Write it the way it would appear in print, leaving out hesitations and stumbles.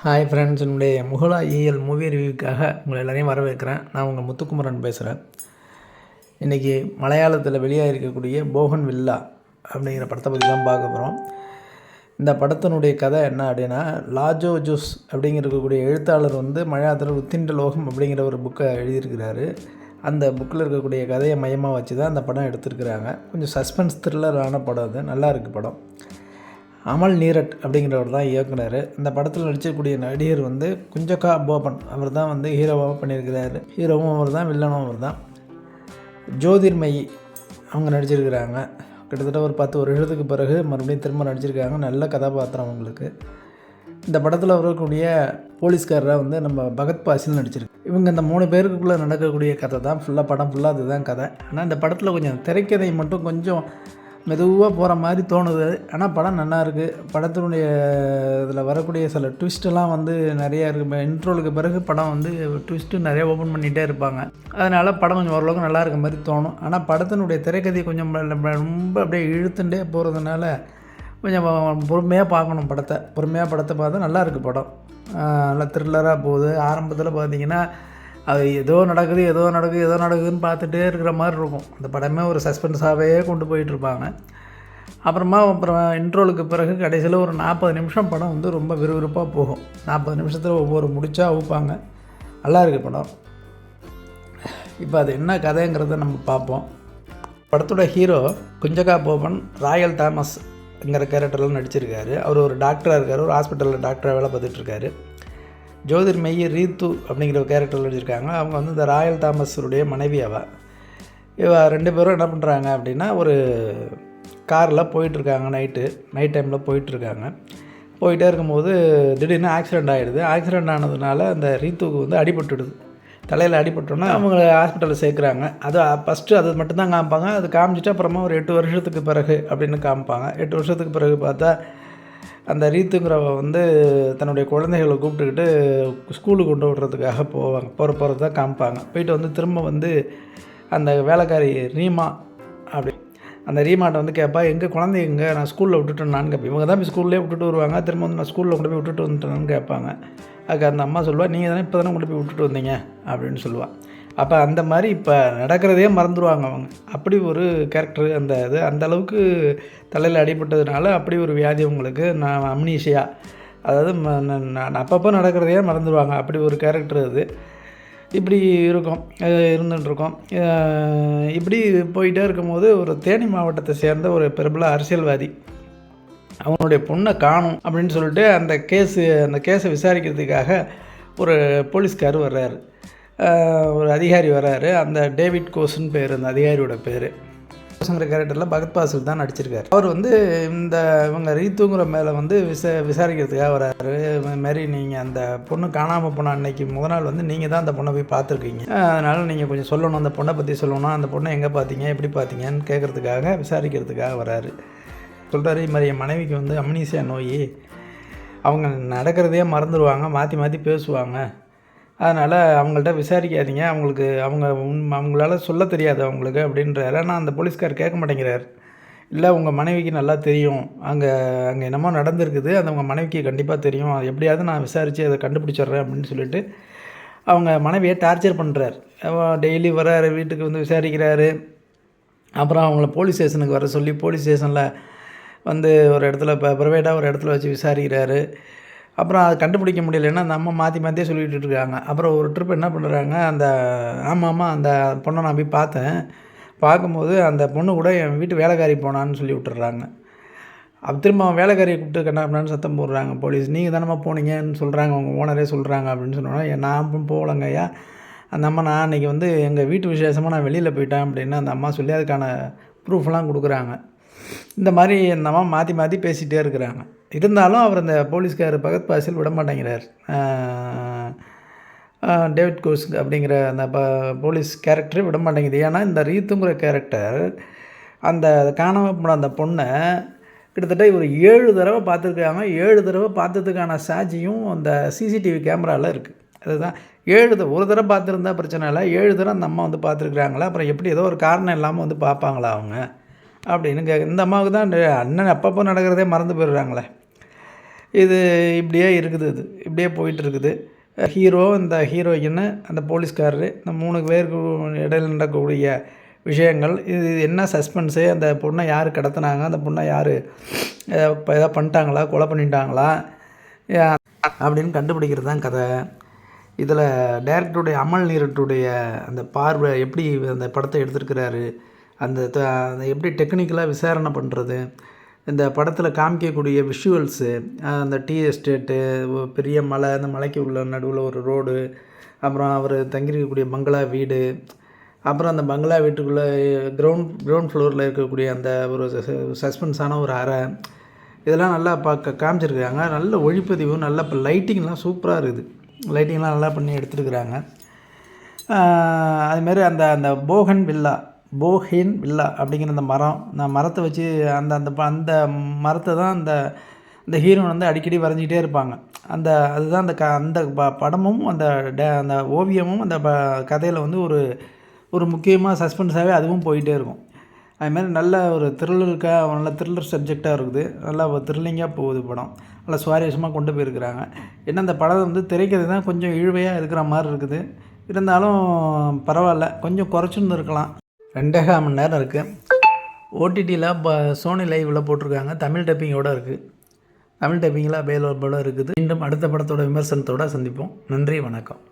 Hi friends, என்னுடைய முகலா EL movie ரிவ்யூக்காக உங்களை எல்லாரையும் வரவேற்கிறேன். நான் உங்கள் முத்துக்குமரன் பேசுகிறேன். இன்றைக்கி மலையாளத்தில் வெளியாக இருக்கக்கூடிய போகன் வில்லா அப்படிங்கிற படத்தை பற்றி தான் பார்க்க போகிறோம். இந்த படத்தினுடைய கதை என்ன அப்படின்னா, லாஜோ ஜூஸ் அப்படிங்கிறக்கூடிய எழுத்தாளர் மலையாளத்தில் உத்திண்ட லோகம் அப்படிங்கிற ஒரு புக்கை எழுதியிருக்கிறாரு. அந்த புக்கில் இருக்கக்கூடிய கதையை மையமாக வச்சு தான் அந்த படம் எடுத்திருக்கிறாங்க. கொஞ்சம் சஸ்பென்ஸ் த்ரில்லரான படம். அது நல்லா இருக்குது படம். அமல் நீரட் அப்படிங்கிறவர் தான் இயக்குனர். இந்த படத்தில் நடிச்சக்கூடிய நடிகர் குஞ்சக்கா போபன். அவர் தான் ஹீரோவாக பண்ணியிருக்கிறாரு. ஹீரோவும் அவர் தான், வில்லனும் அவர் தான். ஜோதிர்மயி அவங்க நடிச்சிருக்கிறாங்க. கிட்டத்தட்ட ஒரு 10 வருஷத்துக்கு பிறகு மறுபடியும் திரும்ப நடிச்சிருக்காங்க. நல்ல கதாபாத்திரம் அவங்களுக்கு. இந்த படத்தில் வரக்கூடிய போலீஸ்காரராக நம்ம பகத் பாசில் நடிச்சிருக்கு. இவங்க இந்த 3 பேருக்குள்ளே நடக்கக்கூடிய கதை தான் படம் ஃபுல்லாக அதுதான் கதை. ஆனால் இந்த படத்தில் கொஞ்சம் திரைக்கதை மட்டும் கொஞ்சம் மெதுவாக போகிற மாதிரி தோணுது. ஆனால் படம் நல்லாயிருக்கு. படத்தினுடைய இதில் வரக்கூடிய சில ட்விஸ்ட்டெல்லாம் நிறையா இருக்குது. இன்ட்ரோலுக்கு பிறகு படம் ட்விஸ்ட்டு நிறையா ஓப்பன் பண்ணிகிட்டே இருப்பாங்க. அதனால் படம் கொஞ்சம் ஓரளவுக்கு நல்லா இருக்க மாதிரி தோணும். ஆனால் படத்தினுடைய திரைக்கதை கொஞ்சம் ரொம்ப அப்படியே இழுத்துட்டே போகிறதுனால கொஞ்சம் பொறுமையாக பார்க்கணும் படத்தை. படத்தை பார்த்தா நல்லாயிருக்கு படம். நல்லா த்ரில்லராக போகுது. ஆரம்பத்தில் பார்த்திங்கன்னா அது ஏதோ நடக்குதுன்னு பார்த்துட்டே இருக்கிற மாதிரி இருக்கும். அந்த படமே ஒரு சஸ்பென்ஸாகவே கொண்டு போயிட்டுருப்பாங்க. அப்புறம் இன்ட்ரோலுக்கு பிறகு கடைசியில் ஒரு 40 நிமிஷம் படம் ரொம்ப விறுவிறுப்பாக போகும். 40 நிமிஷத்தில் ஒவ்வொரு முடிச்சா அவுப்பாங்க. நல்லா இருக்குது படம். இப்போ அது என்ன கதைங்கிறத நம்ம பார்ப்போம். படத்தோட ஹீரோ குஞ்சக்கா போபன் ராயல் தாமஸ்ங்கிற கேரக்டரில் நடிச்சிருக்காரு. அவர் ஒரு டாக்டராக இருக்கார். ஒரு ஹாஸ்பிட்டலில் டாக்டராக வேலை பார்த்துட்ருக்காரு. ஜோதிர்மயி ரீத்து அப்படிங்கிற ஒரு கேரக்டரில் வச்சுருக்காங்க. அவங்க இந்த ராயல் தாமஸுடைய மனைவி. இவ 2 பேரும் என்ன பண்ணுறாங்க அப்படின்னா, ஒரு காரில் போயிட்டுருக்காங்க. நைட் டைமில் போயிட்டுருக்காங்க. போயிட்டே இருக்கும்போது திடீர்னு ஆக்சிடெண்ட் ஆகிடுது. ஆக்சிடெண்ட் ஆனதுனால அந்த ரீத்துக்கு அடிபட்டுடுது. தலையில் அடிபட்டோன்னா அவங்கள ஹாஸ்பிட்டலில் சேர்க்குறாங்க. அது ஃபஸ்ட்டு அது மட்டும்தான் காமிப்பாங்க. அது காமிச்சிட்டு அப்புறமா ஒரு 8 வருஷத்துக்கு பிறகு அப்படின்னு காமிப்பாங்க. 8 வருஷத்துக்கு பிறகு பார்த்தா அந்த ரீத்துங்கிறவ தன்னுடைய குழந்தைகளை கூப்பிட்டுக்கிட்டு ஸ்கூலுக்கு கொண்டு விடுறதுக்காக போகிறது தான் காமிப்பாங்க. போயிட்டு திரும்ப அந்த வேலைக்காரி ரீமா அப்படி அந்த ரீமாட்ட கேட்பா, எங்கள் குழந்தை எங்கே, நான் ஸ்கூலில் விட்டுட்டேன்னான்னு கேட்பேன். இவங்க தான் போய் ஸ்கூல்லேயே விட்டுட்டு வருவாங்க. திரும்ப நான் ஸ்கூலில் கொண்டு போய் விட்டுட்டு வந்துட்டேன்னு கேட்பாங்க. அதுக்கு அந்த அம்மா சொல்லுவாள், நீங்கள் தானே இப்போ தானே கொண்டு போய் விட்டுட்டு வந்தீங்க அப்படின்னு சொல்லுவாள். அப்போ அந்த மாதிரி இப்போ நடக்கிறதே மறந்துடுவாங்க அவங்க. அப்படி ஒரு கேரக்டர் அந்த அளவுக்கு தலையில் அடிபட்டதுனால அப்படி ஒரு வியாதி அவங்களுக்கு. நான் அம்னீஷியா, அதாவது நான் அப்பப்போ நடக்கிறதையே மறந்துடுவாங்க. அப்படி ஒரு கேரக்டர் அது. இப்படி இருந்துகிட்ருக்கோம். இப்படி போயிட்டே இருக்கும்போது ஒரு தேனி மாவட்டத்தை சேர்ந்த ஒரு பிரபல அரசியல்வாதி அவனுடைய பொண்ணை காணும் அப்படின்னு சொல்லிட்டு அந்த கேஸை விசாரிக்கிறதுக்காக ஒரு போலீஸ்கார் வர்றாரு. ஒரு அதிகாரி வராரு. அந்த டேவிட் கோஸ்ன்னு பேர் அந்த அதிகாரியோட பேர். கோஸ்ங்கிற கேரக்டரில் பகத் பாசில் தான் நடிச்சிருக்காரு. அவர் இவங்க ரீத்துங்கிற மேலே விசாரிக்கிறதுக்காக வராரு. இதுமாரி நீங்கள் அந்த பொண்ணு காணாமல் போன அன்னைக்கு முதல் நாள் நீங்கள் தான் அந்த பொண்ணை போய் பார்த்துருக்கீங்க. அதனால் நீங்கள் கொஞ்சம் சொல்லணும், அந்த பொண்ணை பற்றி சொல்லணும். அந்த பொண்ணை எங்கே பார்த்தீங்க, எப்படி பார்த்தீங்கன்னு கேட்குறதுக்காக விசாரிக்கிறதுக்காக வராரு. சொல்கிறாரு, இது மாதிரி என் மனைவிக்கு அம்னீசியா நோய். அவங்க நடக்கிறதையே மறந்துடுவாங்க, மாற்றி மாற்றி பேசுவாங்க. அதனால் அவங்கள்ட்ட விசாரிக்காதீங்க, அவங்களால சொல்ல தெரியாது அவங்களுக்கு அப்படின்றாரு. ஆனால் அந்த போலீஸ்கார் கேட்க மாட்டேங்கிறார். இல்லை, உங்கள் மனைவிக்கு நல்லா தெரியும், அங்கே என்னமோ நடந்திருக்குது, அது உங்கள் மனைவிக்கு கண்டிப்பாக தெரியும், அது எப்படியாவது நான் விசாரித்து அதை கண்டுபிடிச்சிட்றேன் அப்படின்னு சொல்லிட்டு அவங்க மனைவியை டார்ச்சர் பண்ணுறார். டெய்லி வராரு, வீட்டுக்கு விசாரிக்கிறாரு. அப்புறம் அவங்கள போலீஸ் ஸ்டேஷனுக்கு வர சொல்லி போலீஸ் ஸ்டேஷனில் ஒரு இடத்துல ப்ரைவேட்டாக ஒரு இடத்துல வச்சு விசாரிக்கிறாரு. அப்புறம் அதை கண்டுபிடிக்க முடியலைன்னா அந்த அம்மா மாற்றியே சொல்லிகிட்டு இருக்காங்க. அப்புறம் ஒரு ட்ரிப் என்ன பண்ணுறாங்க, ஆமாம் அந்த பொண்ணை நான் போய் பார்த்தேன். பார்க்கும்போது அந்த பொண்ணு கூட என் வீட்டு வேலைக்காரி போனான்னு சொல்லி விட்டுறாங்க. அப்போ திரும்ப அவன் வேலைக்காரியை கூப்பிட்டு கண்ணாப்பினான்னு சத்தம் போடுறாங்க போலீஸ். நீங்கள் தானம்மா போனீங்கன்னு சொல்கிறாங்க, அவங்க ஓனரே சொல்கிறாங்க அப்படின்னு சொன்னோன்னா, நான் போகலங்க ஐயா, அந்த அம்மா நான் அன்றைக்கி எங்கள் வீட்டு விசேஷமாக நான் வெளியில் போயிட்டேன் அப்படின்னு அந்த அம்மா சொல்லி அதுக்கான ப்ரூஃப்லாம் கொடுக்குறாங்க. இந்த மாதிரி அந்த அம்மா மாற்றி பேசிகிட்டே இருக்கிறாங்க. இருந்தாலும் அவர் அந்த போலீஸ்கார் பகத் பாசில் விட மாட்டேங்கிறார். டேவிட் கோஸ் அப்படிங்கிற அந்த போலீஸ் கேரக்டரை விட மாட்டேங்குது. ஏன்னா இந்த ரீத்துங்கிற கேரக்டர் அந்த காணாமல் போன அந்த பொண்ணை கிட்டத்தட்ட ஒரு 7 தடவை பார்த்துருக்காங்க. 7 தடவை பார்த்ததுக்கான சாட்சியும் அந்த சிசிடிவி கேமராவில் இருக்குது. அதுதான் 7 ஒரு தடவை பார்த்துருந்தா பிரச்சனை இல்லை, 7 தடவை அந்த அம்மா பார்த்துருக்குறாங்களா. அப்புறம் எப்படி ஏதோ ஒரு காரணம் இல்லாமல் பார்ப்பாங்களா அவங்க அப்படின்னு இந்த அம்மாவுக்கு தான் அண்ணன் அப்பப்போ நடக்கிறதே மறந்து போயிடுறாங்களே. இது இப்படியே இருக்குது. இது இப்படியே போயிட்டுருக்குது. ஹீரோ, இந்த ஹீரோயின், அந்த போலீஸ்காரரு, இந்த 3 பேருக்கு இடையில நடக்கக்கூடிய விஷயங்கள். இது என்ன சஸ்பென்ஸு, அந்த பொண்ணை யார் கடத்தினாங்க, அந்த பொண்ணை யார் இப்போ எதாவது பண்ணிட்டாங்களா, கொலை பண்ணிட்டாங்களா அப்படின்னு கண்டுபிடிக்கிறது தான் கதை. இதில் டைரக்டருடைய அமல் நீரட்டுடைய அந்த பார்வை எப்படி அந்த படத்தை எடுத்திருக்கிறாரு, அந்த எப்படி டெக்னிக்கலாக விசாரணை பண்ணுறது, இந்த படத்தில் காமிக்கக்கூடிய விஷுவல்ஸு, அந்த டீ எஸ்டேட்டு, பெரிய மலை, அந்த மலைக்கு உள்ள நடுவில் ஒரு ரோடு, அப்புறம் அவர் தங்கியிருக்கக்கூடிய பங்களா வீடு, அப்புறம் அந்த பங்களா வீட்டுக்குள்ளே கிரவுண்ட் ஃப்ளோரில் இருக்கக்கூடிய அந்த ஒரு சஸ்பென்ஸான ஒரு அறை, இதெல்லாம் நல்லா காமிச்சிருக்காங்க. நல்ல ஒளிப்பதிவு, நல்ல இப்போ லைட்டிங்லாம் சூப்பராக இருக்குது. லைட்டிங்லாம் நல்லா பண்ணி எடுத்துருக்குறாங்க. அதுமாரி அந்த போகன் வில்லா அப்படிங்கிற அந்த மரம், அந்த மரத்தை வச்சு அந்த மரத்தை தான் அந்த ஹீரோயின் வந்து அடிக்கடி வரைஞ்சிக்கிட்டே இருப்பாங்க. அதுதான் அந்த படமும் அந்த ஓவியமும் அந்த கதையில் வந்து ஒரு முக்கியமாக சஸ்பென்ஸாகவே அதுவும் போயிட்டே இருக்கும். அதுமாதிரி நல்ல ஒரு நல்ல த்ரில்லர் சப்ஜெக்டாக இருக்குது. நல்லா த்ரில்லிங்காக போகுது படம். நல்லா சுவாரஸ்யமாக கொண்டு போயிருக்கிறாங்க. ஏன்னா அந்த படம் வந்து திரைக்கதை தான் கொஞ்சம் இழுவையாக இருக்கிற மாதிரி இருக்குது. இருந்தாலும் பரவாயில்ல, கொஞ்சம் குறைச்சுன்னு இருக்கலாம். 2.25 மணி நேரம் இருக்குது. ஓடிடியில் சோனி லைவில் போட்டிருக்காங்க. தமிழ் டப்பிங்கோடு இருக்குது. தமிழ் டப்பிங்கில் அவைலபிளாக இருக்குது. மீண்டும் அடுத்த படத்தோட விமர்சனத்தோடு சந்திப்போம். நன்றி, வணக்கம்.